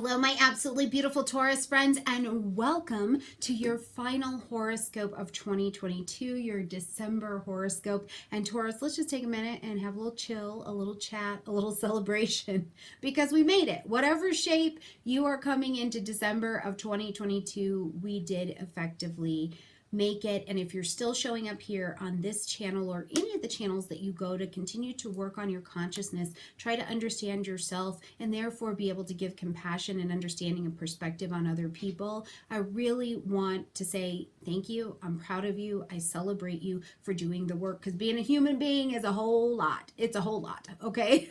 Hello, my absolutely beautiful Taurus friends, and welcome to your final horoscope of 2022, your December horoscope. And Taurus, let's just take a minute and have a little chill, a little chat, a little celebration, because we made it. Whatever shape you are coming into December of 2022, we did effectively make it. And if you're still showing up here on this channel or any of the channels that you go to continue to work on your consciousness, try to understand yourself, and therefore be able to give compassion and understanding and perspective on other people, I really want to say thank you. I'm proud of you. I celebrate you for doing the work, because being a human being is a whole lot. It's a whole lot, okay?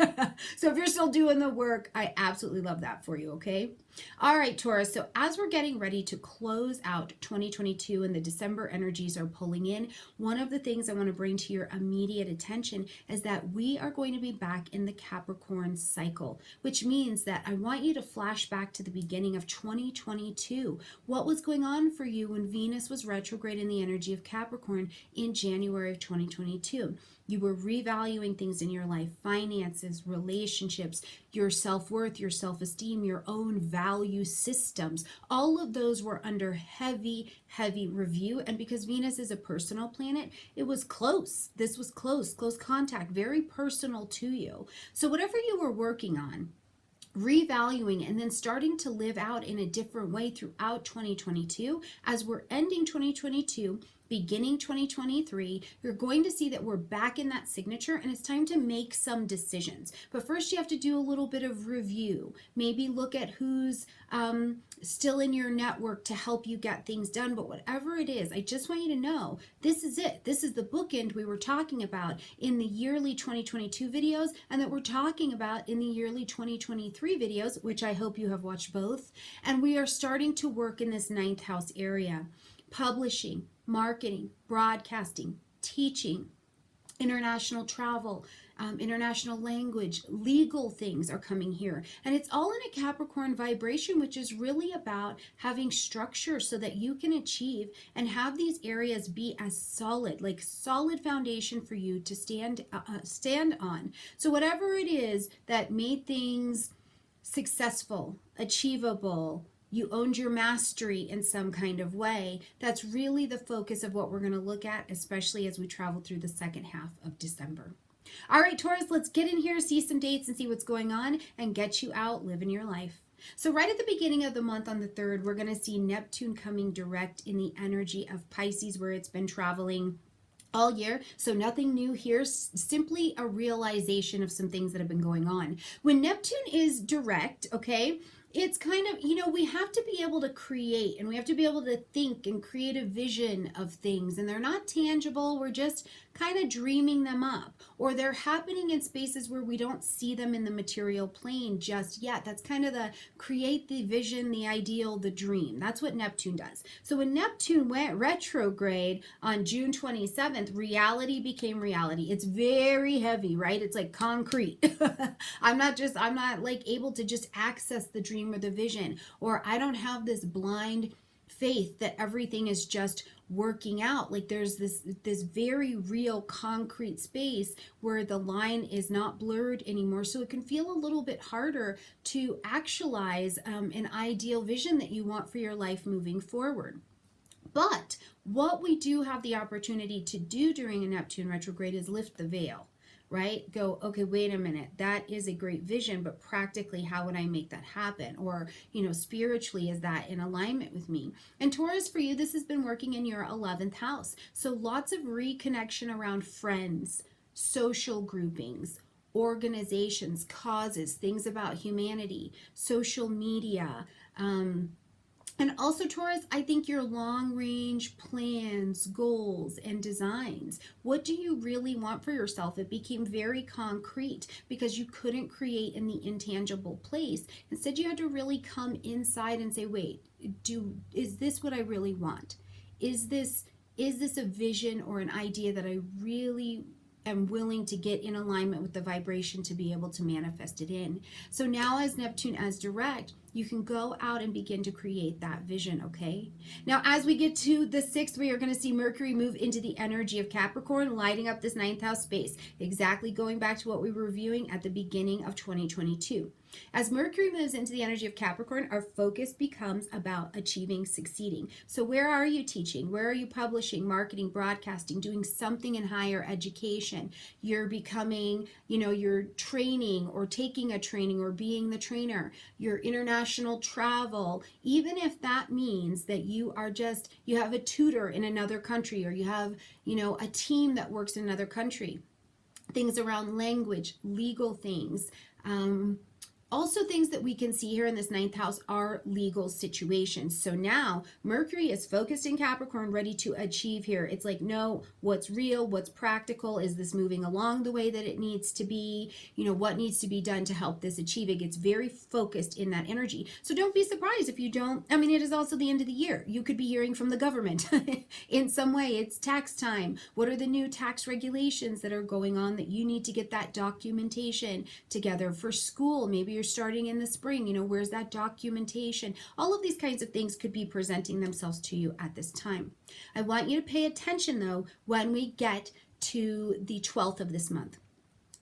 So if you're still doing the work, I absolutely love that for you, okay? All right, Taurus, so as we're getting ready to close out 2022 and the December energies are pulling in, one of the things I want to bring to your immediate attention is that we are going to be back in the Capricorn cycle, which means that I want you to flash back to the beginning of 2022. What was going on for you when Venus was retrograde in the energy of Capricorn in January of 2022? You were revaluing things in your life, finances, relationships, your self-worth, your self-esteem, your own value systems. All of those were under heavy, heavy review. And because Venus is a personal planet, it was close. This was close contact, very personal to you. So whatever you were working on, revaluing and then starting to live out in a different way throughout 2022, as we're ending 2022, beginning 2023, you're going to see that we're back in that signature and it's time to make some decisions. But first you have to do a little bit of review. Maybe look at who's still in your network to help you get things done. But whatever it is, I just want you to know this is it. This is the bookend we were talking about in the yearly 2022 videos, and that we're talking about in the yearly 2023 videos, which I hope you have watched both. And we are starting to work in this ninth house area. Publishing, marketing, broadcasting, teaching, international travel, international language, legal things are coming here. And it's all in a Capricorn vibration, which is really about having structure so that you can achieve and have these areas be as solid, like solid foundation for you to stand on. So whatever it is that made things successful, achievable, you owned your mastery in some kind of way, that's really the focus of what we're going to look at, especially as we travel through the second half of December. All right, Taurus, let's get in here, see some dates and see what's going on and get you out living your life. So right at the beginning of the month on the 3rd, we're going to see Neptune coming direct in the energy of Pisces, where it's been traveling all year. So nothing new here, simply a realization of some things that have been going on. When Neptune is direct, okay, it's kind of, we have to be able to create and we have to be able to think and create a vision of things. And they're not tangible. We're just kind of dreaming them up, or they're happening in spaces where we don't see them in the material plane just yet. That's kind of the create the vision, the ideal, the dream. That's what Neptune does. So when Neptune went retrograde on June 27th, reality became reality. It's very heavy, right? It's like concrete. I'm not like able to just access the dream or the vision, or I don't have this blind faith that everything is just working out. Like there's this very real concrete space where the line is not blurred anymore, so it can feel a little bit harder to actualize an ideal vision that you want for your life moving forward. But what we do have the opportunity to do during a Neptune retrograde is lift the veil, right? Go, okay, wait a minute, that is a great vision, but practically, how would I make that happen? Or, spiritually, is that in alignment with me? And Taurus, for you, this has been working in your 11th house. So lots of reconnection around friends, social groupings, organizations, causes, things about humanity, social media, and also, Taurus, I think your long-range plans, goals, and designs. What do you really want for yourself? It became very concrete because you couldn't create in the intangible place. Instead, you had to really come inside and say, wait, is this what I really want? Is this a vision or an idea that I really am willing to get in alignment with the vibration to be able to manifest it in? So now, as Neptune as direct, you can go out and begin to create that vision, okay? Now, as we get to the 6th, we are going to see Mercury move into the energy of Capricorn, lighting up this 9th house space, exactly going back to what we were reviewing at the beginning of 2022. As Mercury moves into the energy of Capricorn, our focus becomes about achieving, succeeding. So where are you teaching? Where are you publishing, marketing, broadcasting, doing something in higher education? You're becoming, you're training or taking a training or being the trainer. Your international travel, even if that means that you have a tutor in another country, or you have, a team that works in another country. Things around language, legal things, also, things that we can see here in this 9th house are legal situations. So now Mercury is focused in Capricorn, ready to achieve here. It's like, no, what's real, what's practical? Is this moving along the way that it needs to be? What needs to be done to help this achieve? It gets very focused in that energy. So don't be surprised if you don't. I mean, it is also the end of the year. You could be hearing from the government in some way. It's tax time. What are the new tax regulations that are going on that you need to get that documentation together for school? Maybe you're starting in the spring, where's that documentation? All of these kinds of things could be presenting themselves to you at this time. I want you to pay attention though when we get to the 12th of this month.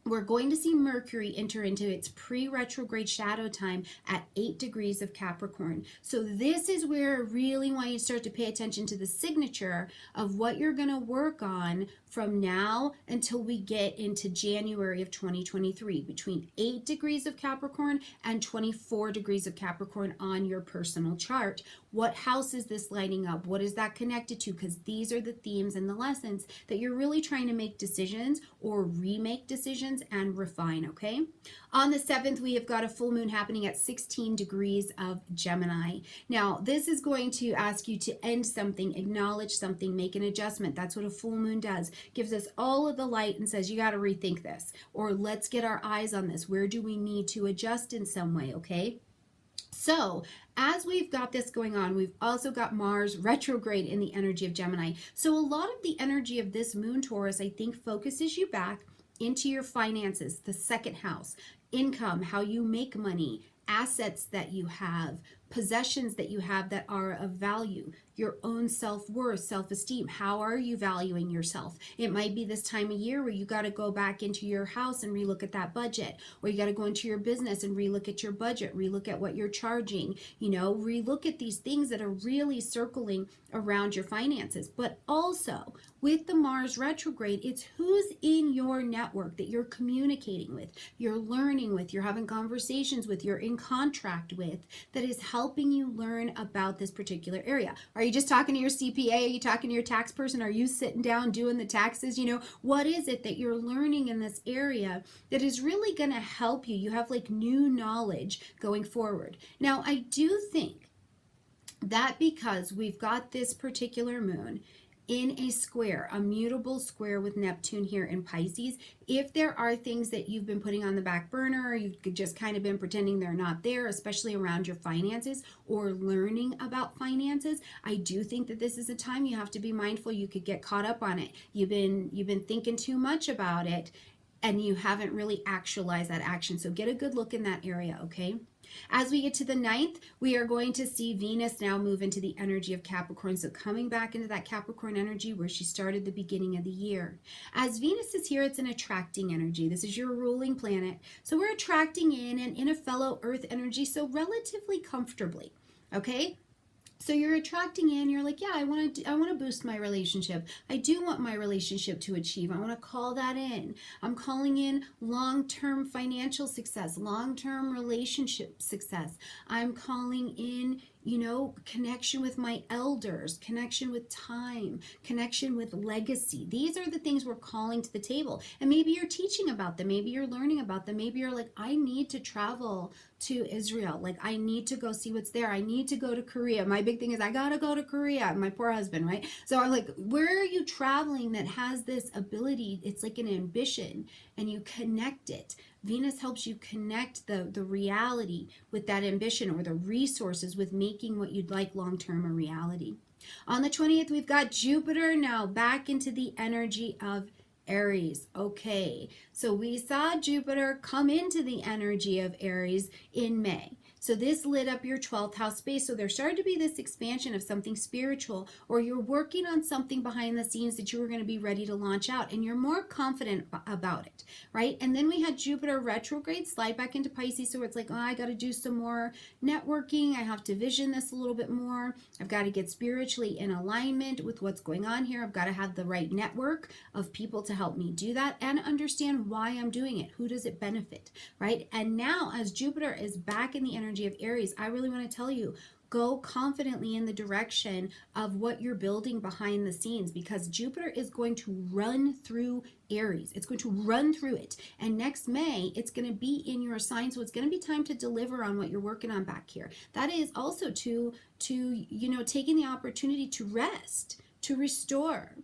We're going to see Mercury enter into its pre-retrograde shadow time at 8 degrees of Capricorn. So this is where I really want you to start to pay attention to the signature of what you're going to work on from now until we get into January of 2023, between 8 degrees of Capricorn and 24 degrees of Capricorn on your personal chart. What house is this lighting up? What is that connected to? Because these are the themes and the lessons that you're really trying to make decisions or remake decisions and refine, okay? On the 7th, we have got a full moon happening at 16 degrees of Gemini. Now, this is going to ask you to end something, acknowledge something, make an adjustment. That's what a full moon does. Gives us all of the light and says, you got to rethink this, or let's get our eyes on this. Where do we need to adjust in some way, okay? So as we've got this going on, we've also got Mars retrograde in the energy of Gemini. So a lot of the energy of this moon, Taurus, I think focuses you back into your finances, the 2nd house, income, how you make money, assets that you have, possessions that you have that are of value, your own self-worth, self-esteem. How are you valuing yourself? It might be this time of year where you got to go back into your house and relook at that budget, or you got to go into your business and relook at your budget, relook at what you're charging, relook at these things that are really circling around your finances. But also with the Mars retrograde, it's who's in your network that you're communicating with, you're learning with, you're having conversations with, you're in contract with, that is helping you learn about this particular area. Are you just talking to your CPA? Are you talking to your tax person? Are you sitting down doing the taxes? What is it that you're learning in this area that is really going to help you? You have like new knowledge going forward. Now, I do think that because we've got this particular moon in a square, a mutable square with Neptune here in Pisces, if there are things that you've been putting on the back burner, or you've just kind of been pretending they're not there, especially around your finances or learning about finances, I do think that this is a time you have to be mindful. You could get caught up on it. You've been thinking too much about it, and you haven't really actualized that action. So get a good look in that area, okay? As we get to the 9th, we are going to see Venus now move into the energy of Capricorn. So coming back into that Capricorn energy where she started the beginning of the year. As Venus is here, it's an attracting energy. This is your ruling planet. So we're attracting in a fellow Earth energy, so relatively comfortably, okay? So you're attracting in, you're like, yeah, I want to boost my relationship. I do want my relationship to achieve. I want to call that in. I'm calling in long-term financial success, long-term relationship success. I'm calling in, connection with my elders, connection with time, connection with legacy. These are the things we're calling to the table. And maybe you're teaching about them. Maybe you're learning about them. Maybe you're like, I need to travel to Israel. Like, I need to go see what's there. I need to go to Korea. My big thing is I got to go to Korea. My poor husband, right? So I'm like, where are you traveling that has this ability? It's like an ambition, and you connect it. Venus helps you connect the reality with that ambition, or the resources with making what you'd like long-term a reality. On the 20th, we've got Jupiter now back into the energy of Aries. Okay, so we saw Jupiter come into the energy of Aries in May. So this lit up your 12th house space. So there started to be this expansion of something spiritual, or you're working on something behind the scenes that you were going to be ready to launch out, and you're more confident about it, right? And then we had Jupiter retrograde slide back into Pisces. So it's like, oh, I got to do some more networking. I have to vision this a little bit more. I've got to get spiritually in alignment with what's going on here. I've got to have the right network of people to help me do that and understand why I'm doing it. Who does it benefit, right? And now as Jupiter is back in the energy of Aries, I really want to tell you, go confidently in the direction of what you're building behind the scenes, because Jupiter is going to run through Aries. It's going to run through it. And next May, it's going to be in your sign. So it's going to be time to deliver on what you're working on back here. That is also to taking the opportunity to rest, to restore,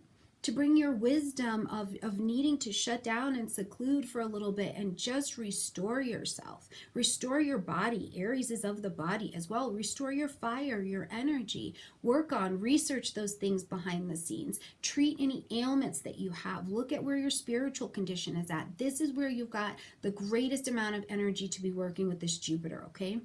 to bring your wisdom of needing to shut down and seclude for a little bit and just restore yourself. Restore your body. Aries is of the body as well. Restore your fire, your energy. Work on, research those things behind the scenes. Treat any ailments that you have. Look at where your spiritual condition is at. This is where you've got the greatest amount of energy to be working with this Jupiter, okay?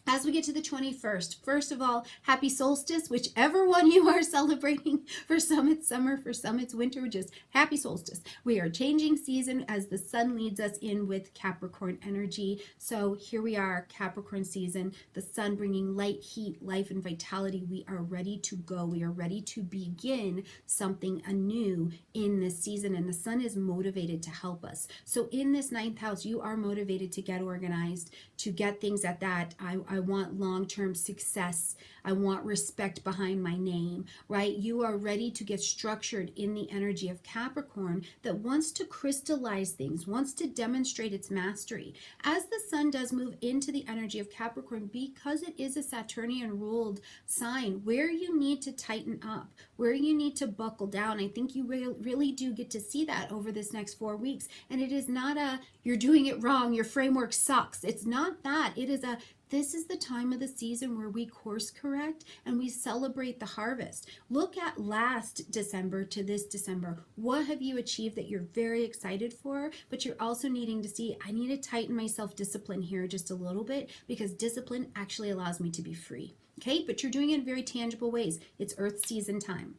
As we get to the 21st, first of all, happy solstice, whichever one you are celebrating. For some it's summer, for some it's winter, just happy solstice. We are changing season as the sun leads us in with Capricorn energy. So here we are, Capricorn season, the sun bringing light, heat, life, and vitality. We are ready to go. We are ready to begin something anew in this season, and the sun is motivated to help us. So in this 9th house, you are motivated to get organized, to get things at that. I want long-term success. I want respect behind my name, right? You are ready to get structured in the energy of Capricorn that wants to crystallize things, wants to demonstrate its mastery. As the sun does move into the energy of Capricorn, because it is a Saturnian ruled sign, where you need to tighten up, where you need to buckle down, I think you really do get to see that over this next 4 weeks. And it is not a, you're doing it wrong, your framework sucks. It's not that. It is a, this is the time of the season where we course correct and we celebrate the harvest. Look at last December to this December. What have you achieved that you're very excited for? But you're also needing to see, I need to tighten my self-discipline here just a little bit, because discipline actually allows me to be free. Okay, but you're doing it in very tangible ways. It's Earth season time.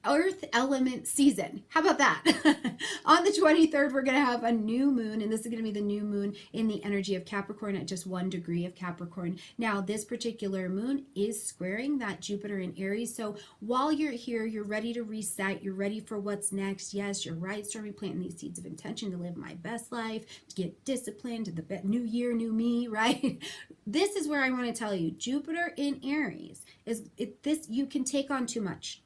Earth element season. How about that? On the 23rd, we're going to have a new moon, and this is going to be the new moon in the energy of Capricorn at just 1 degree of Capricorn. Now, this particular moon is squaring that Jupiter in Aries. So while you're here, you're ready to reset. You're ready for what's next. Yes, you're right. Stormie, planting these seeds of intention to live my best life, to get disciplined, to the new year, new me, right? This is where I want to tell you, Jupiter in Aries this, you can take on too much.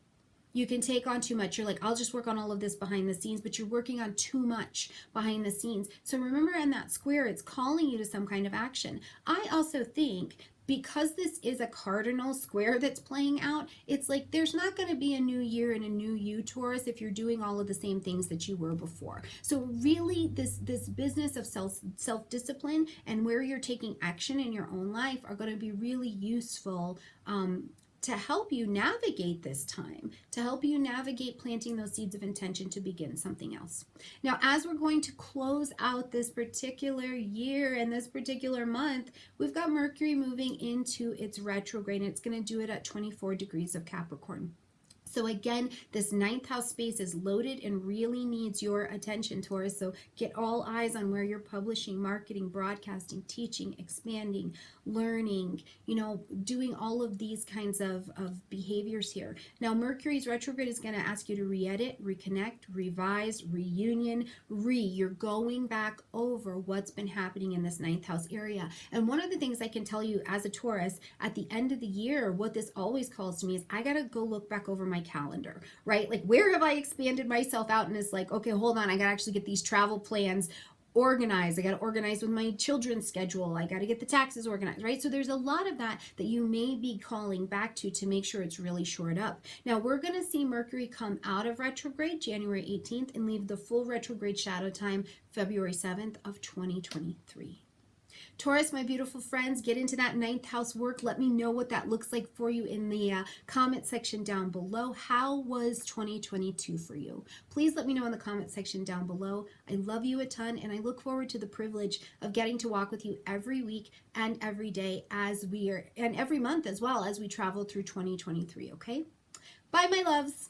You can take on too much. You're like, I'll just work on all of this behind the scenes, but you're working on too much behind the scenes. So remember, in that square, it's calling you to some kind of action. I also think, because this is a cardinal square that's playing out, it's like there's not going to be a new year and a new you, Taurus, if you're doing all of the same things that you were before. So really, this business of self-discipline and where you're taking action in your own life are going to be really useful to help you navigate this time, to help you navigate planting those seeds of intention to begin something else. Now, as we're going to close out this particular year and this particular month, we've got Mercury moving into its retrograde, and it's going to do it at 24 degrees of Capricorn. So again, this 9th house space is loaded and really needs your attention, Taurus. So get all eyes on where you're publishing, marketing, broadcasting, teaching, expanding, learning, doing all of these kinds of behaviors here. Now, Mercury's retrograde is going to ask you to re-edit, reconnect, revise, reunion, you're going back over what's been happening in this 9th house area. And one of the things I can tell you as a Taurus, at the end of the year, what this always calls to me is I got to go look back over my calendar, right? Like, where have I expanded myself out? And it's like, okay, hold on, I gotta actually get these travel plans organized. I got to organize with my children's schedule. I got to get the taxes organized, right? So there's a lot of that you may be calling back to make sure it's really shored up. Now, we're going to see Mercury come out of retrograde January 18th and leave the full retrograde shadow time February 7th of 2023. Taurus, my beautiful friends, get into that ninth house work. Let me know what that looks like for you in the comment section down below. How was 2022 for you? Please let me know in the comment section down below. I love you a ton, and I look forward to the privilege of getting to walk with you every week and every day and every month as well as we travel through 2023, okay? Bye, my loves.